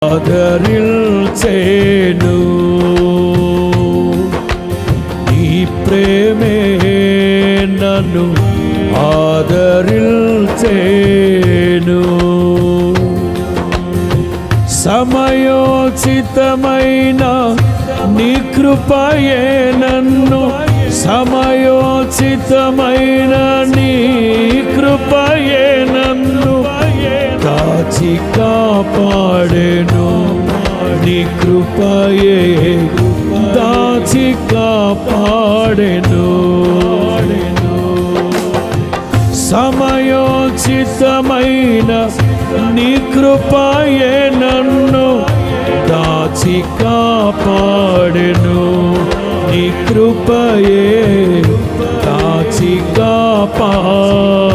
ఆదరించేను. నీ ప్రేమే నన్ను ఆదరించేను. సమయోచితమైన నీ కృపయే నన్ను, సమయోచితమైన నీ కృపయే నన్ను కాచి కాపాడెను. నీ కృపయే దాచి కాపాడెను. సమయోచితమైన నీ కృపయే నన్ను దాచి కాపాడెను. నీ కృపయే దాచి కాపాడెను.